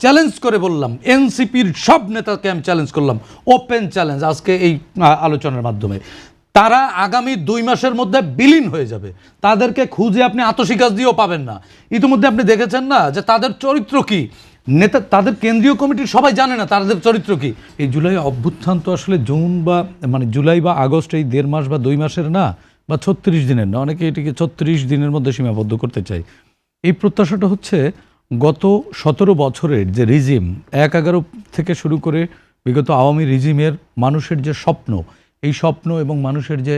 Challenge করে বললাম, এনসিপির সব নেতাকে আমি চ্যালেঞ্জ করলাম, ওপেন চ্যালেঞ্জ আজকে এই আলোচনার মাধ্যমে, তারা আগামী 2 মাসের মধ্যে বিলীন হয়ে যাবে। তাদেরকে খুঁজে আপনি আতশি গাছ দিয়েও পাবেন না। ইতিমধ্যে আপনি দেখেছেন না যে তাদের চরিত্র কি, নেতা তাদের কেন্দ্রীয় কমিটির সবাই জানে না তাদের চরিত্র কি। এই জুলাই অভ্যুত্থান তো আসলে জুন বা মানে জুলাই বা আগস্ট, এই 1.5 মাস বা 2 মাসের না, বা 36 দিনের না, অনেকে এটিকে 36 দিনের মধ্যে সীমাবদ্ধ করতে চায়। এই প্রত্যাশাটা হচ্ছে গত 17 বছরের যে রিজিম, 1-11 থেকে শুরু করে বিগত আওয়ামী রিজিমের মানুষের যে স্বপ্ন, এই স্বপ্ন এবং মানুষের যে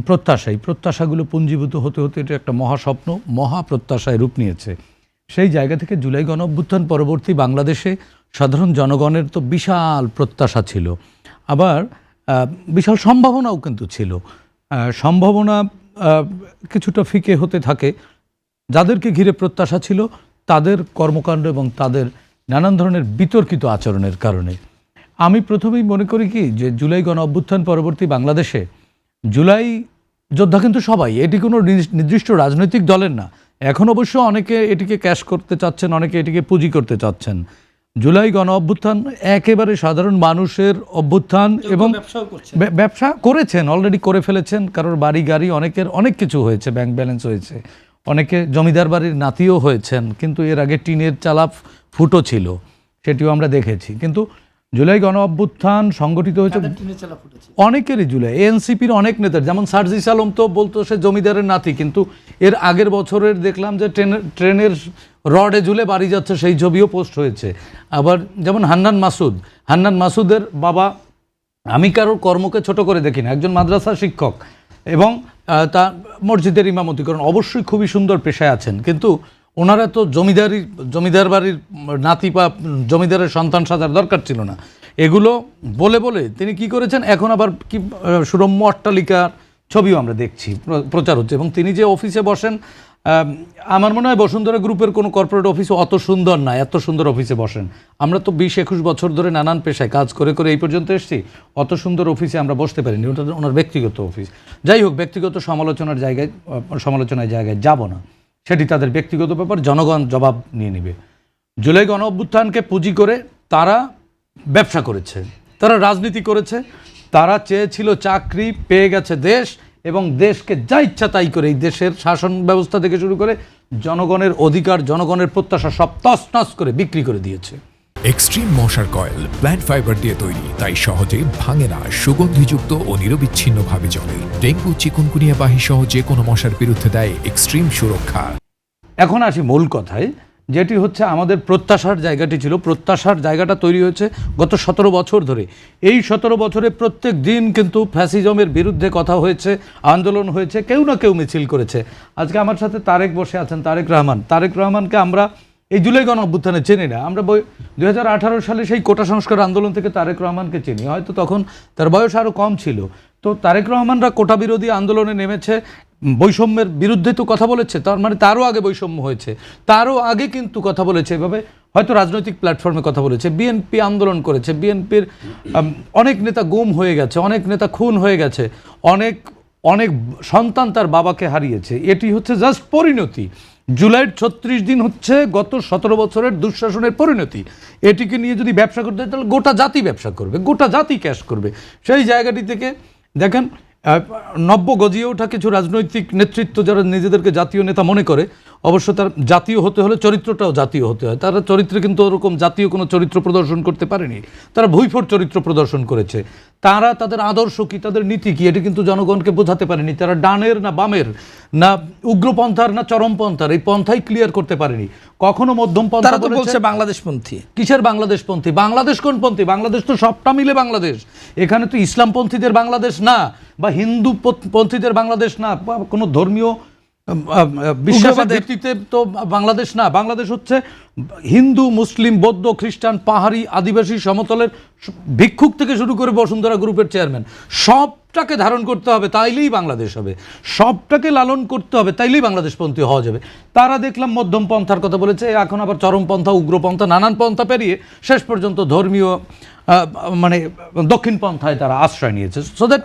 প্রত্যাশা, এই প্রত্যাশাগুলো পুঞ্জীভূত হতে হতে এটা একটা মহাস্বপ্ন, মহাপ্রত্যাশায় রূপ নিয়েছে। সেই জায়গা থেকে জুলাই গণ অভ্যুত্থান পরবর্তী বাংলাদেশে সাধারণ জনগণের তো বিশাল প্রত্যাশা ছিল, আবার বিশাল সম্ভাবনাও কিন্তু ছিল। সম্ভাবনা কিছুটা ফিকে হতে থাকে। যাদেরকে ঘিরে প্রত্যাশা ছিল তাদের কর্মকাণ্ড এবং তাদের নানান ধরনের বিতর্কিত আচরণের কারণে। আমি প্রথমেই মনে করি কি যে জুলাই গণ অভ্যুত্থান পরবর্তী বাংলাদেশে জুলাই যোদ্ধা কিন্তু সবাই, এটি কোনো নির্দিষ্ট রাজনৈতিক দলের না। এখন অবশ্য অনেকে এটিকে ক্যাশ করতে চাচ্ছেন, অনেকে এটিকে পুঁজি করতে চাচ্ছেন। জুলাই গণ অভ্যুত্থান একেবারে সাধারণ মানুষের অভ্যুত্থান, এবং ব্যবসা করেছেন, অলরেডি করে ফেলেছেন। কারোর বাড়ি গাড়ি, অনেকের অনেক কিছু হয়েছে, ব্যাংক ব্যালেন্স হয়েছে, অনেকে জমিদার বাড়ির নাতিও হয়েছেন, কিন্তু এর আগে টিনের চালা ফুটো ছিল, সেটিও আমরা দেখেছি। কিন্তু জুলাই গণ অভ্যুত্থান সংগঠিত হয়েছে অনেকেরই। জুলাই এনসিপির অনেক নেতার, যেমন সার্জিস আলম তো বলতো সে জমিদারের নাতি, কিন্তু এর আগের বছরের দেখলাম যে ট্রেনের রডে ঝুলে বাড়ি যাচ্ছে, সেই ছবিও পোস্ট হয়েছে। আবার যেমন হান্নান মাসুদের বাবা, আমি কারোর কর্মকে ছোট করে দেখি না, একজন মাদ্রাসা শিক্ষক এবং তা মসজিদের ইমামতি করেন, অবশ্যই খুবই সুন্দর পেশায় আছেন, কিন্তু ওনারা তো জমিদার বাড়ির নাতি বা জমিদারের সন্তান সাজার দরকার ছিল না। এগুলো বলে বলে তিনি কি করেছেন, এখন আবার কি সুরম্য অট্টালিকার ছবিও আমরা দেখছি প্রচার হচ্ছে। এবং তিনি যে অফিসে বসেন, আমার মনে হয় বসুন্ধরা গ্রুপের কোনো কর্পোরেট অফিসে অত সুন্দর না, এত সুন্দর অফিসে বসেন। আমরা তো 20-21 বছর ধরে নানান পেশায় কাজ করে করে এই পর্যন্ত এসেছি, অত সুন্দর অফিসে আমরা বসতে পারিনি। ওটা ওনার ব্যক্তিগত অফিস। যাই হোক, ব্যক্তিগত সমালোচনার জায়গায় যাব না, সেটি তাদের ব্যক্তিগত ব্যাপার, জনগণ জবাব নিয়ে নেবে। জুলাই গণ অভ্যুত্থানকে পুঁজি করে তারা ব্যবসা করেছে, তারা রাজনীতি করেছে, তারা চেয়েছিল চাকরি, পেয়ে গেছে দেশ, এবং দেশকে যা ইচ্ছা তাই করে এই দেশের শাসন ব্যবস্থা থেকে শুরু করে জনগণের অধিকার, জনগণের প্রত্যাশা সব তছনছ করে বিক্রি করে দিয়েছে। এক্সট্রিম মশার কয়েল প্ল্যান্ট ফাইবার দিয়ে তৈরি, তাই সহজে ভাঙে না, সুগন্ধিযুক্ত ও নিরবিচ্ছিন্নভাবে জ্বলে। ডেঙ্গু, চিকুনগুনিয়া বাহি সহ যে কোনো মশার বিরুদ্ধে দেয় এক্সট্রিম সুরক্ষা। এখন আসি মূল কথায়, যেটি হচ্ছে আমাদের প্রত্যাশার জায়গাটি ছিল। প্রত্যাশার জায়গাটা তৈরি হয়েছে গত 17 বছর ধরে। এই 17 বছরে প্রত্যেক দিন কিন্তু ফ্যাসিজমের বিরুদ্ধে কথা হয়েছে, আন্দোলন হয়েছে, কেউ না কেউ মিছিল করেছে। আজকে আমার সাথে তারেক বসে আছেন, তারেক রহমানকে আমরা এই জুলাই গণ অভ্যুত্থানে চিনি না। আমরা 2018 সালে সেই কোটা সংস্কার আন্দোলন থেকে তারেক রহমানকে চিনি, হয়তো তখন তার বয়স আরও কম ছিল। তো তারেক রহমানরা কোটা বিরোধী আন্দোলনে নেমেছে, বৈষম্যের বিরুদ্ধে তো কথা বলেছে, তার মানে তারও আগে বৈষম্য হয়েছে, তারও আগে কিন্তু কথা বলেছে, এভাবে হয়তো রাজনৈতিক প্ল্যাটফর্মে কথা বলেছে। বিএনপি আন্দোলন করেছে, বিএনপির অনেক নেতা গুম হয়ে গেছে, অনেক নেতা খুন হয়ে গেছে, অনেক অনেক সন্তান তার বাবাকে হারিয়েছে। এটি হচ্ছে জাস্ট পরিণতি। জুলাইয়ের 36 দিন হচ্ছে গত 17 বছরের দুঃশাসনের পরিণতি। এটিকে নিয়ে যদি ব্যবসা করতে হয় তাহলে গোটা জাতি ব্যবসা করবে, গোটা জাতি ক্যাশ করবে। সেই জায়গাটি থেকে দেখেন, নব্য গজিয়ে ওঠা কিছু রাজনৈতিক নেতৃত্ব যারা নিজেদেরকে জাতীয় নেতা মনে করে, অবশ্য তার জাতীয় হতে হলে চরিত্রটাও জাতীয় হতে হয়। তারা চরিত্রে কিন্তু ওরকম জাতীয় কোনো চরিত্র প্রদর্শন করতে পারেনি, তারা ভুইফোড় চরিত্র প্রদর্শন করেছে। তারা তাদের আদর্শ কি, তাদের নীতি কি, এটি কিন্তু জনগণকে বোঝাতে পারেনি। তারা ডানের না বামের, না উগ্রপন্থার না চরমপন্থার, এই পন্থাই ক্লিয়ার করতে পারেনি। কখনো মধ্যম পন্থা বলছে বাংলাদেশপন্থী। কিসের বাংলাদেশপন্থী? বাংলাদেশ কোন পন্থী? বাংলাদেশ তো সবটা মিলে বাংলাদেশ। এখানে তো ইসলামপন্থীদের বাংলাদেশ না, বা হিন্দু পন্থীদের বাংলাদেশ না, বা কোনো ধর্মীয় বিশ্বাসের ভিত্তিতে তো বাংলাদেশ না। বাংলাদেশ হচ্ছে হিন্দু, মুসলিম, বৌদ্ধ, খ্রিস্টান, পাহাড়ি, আদিবাসী, সমতলের ভিক্ষুক থেকে শুরু করে বসুন্ধরা গ্রুপের চেয়ারম্যান, সবটাকে ধারণ করতে হবে, তাইলেই বাংলাদেশ হবে। সবটাকে লালন করতে হবে, তাইলেই বাংলাদেশপন্থী হওয়া যাবে। তারা দেখলাম মধ্যম পন্থার কথা বলেছে, এখন আবার চরমপন্থা, উগ্রপন্থা, নানান পন্থা পেরিয়ে শেষ পর্যন্ত ধর্মীয় মানে দক্ষিণ পন্থায় তারা আশ্রয় নিয়েছে। সো দ্যাট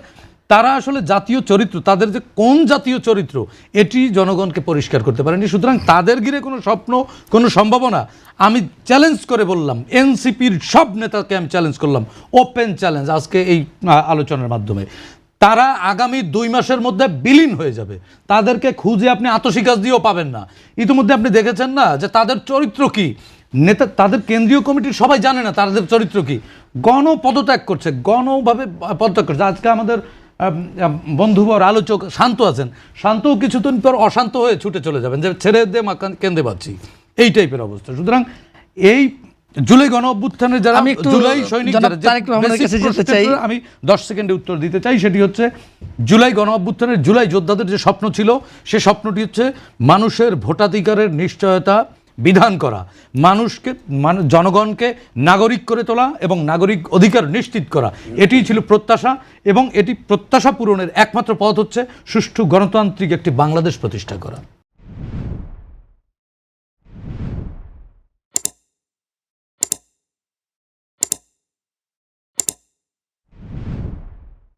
তারা আসলে জাতীয় চরিত্র, তাদের যে কোন জাতীয় চরিত্র এটি জনগণকে পরিষ্কার করতে পারেনি। সুতরাং তাদের ঘিরে কোনো স্বপ্ন, কোনো সম্ভাবনা, আমি চ্যালেঞ্জ করে বললাম, এনসিপির সব নেতাকে আমি চ্যালেঞ্জ করলাম, ওপেন চ্যালেঞ্জ আজকে এই আলোচনার মাধ্যমে, তারা আগামী 2 মাসের মধ্যে বিলীন হয়ে যাবে। তাদেরকে খুঁজে আপনি আতশি গাছ দিয়েও পাবেন না। ইতিমধ্যে আপনি দেখেছেন না যে তাদের চরিত্র কি, নেতা, তাদের কেন্দ্রীয় কমিটির সবাই জানে না তাদের চরিত্র কি, পদত্যাগ করছে, গণভাবে পদত্যাগ করছে। আজকে আমাদের বন্ধুবর আলোচক শান্ত আছেন, শান্তও কিছুদিন পর অশান্ত হয়ে ছুটে চলে যাবেন, যে ছেড়ে দে মা কেঁদে পাচ্ছি, এই টাইপের অবস্থা। সুতরাং এই জুলাই গণ অভ্যুত্থানের যারা জুলাই সৈনিক, আমি 10 সেকেন্ডে উত্তর দিতে চাই, সেটি হচ্ছে জুলাই গণ অভ্যুত্থানের জুলাই যোদ্ধাদের যে স্বপ্ন ছিল, সে স্বপ্নটি হচ্ছে মানুষের ভোটাধিকারের নিশ্চয়তা বিধান করা, জনগণকে নাগরিক করে তোলা এবং নাগরিক অধিকার নিশ্চিত করা, এটিই ছিল প্রত্যাশা। এবং এটি প্রত্যাশা পূরণের একমাত্র পথ হচ্ছে সুষ্ঠু গণতান্ত্রিক একটি বাংলাদেশ প্রতিষ্ঠা করা।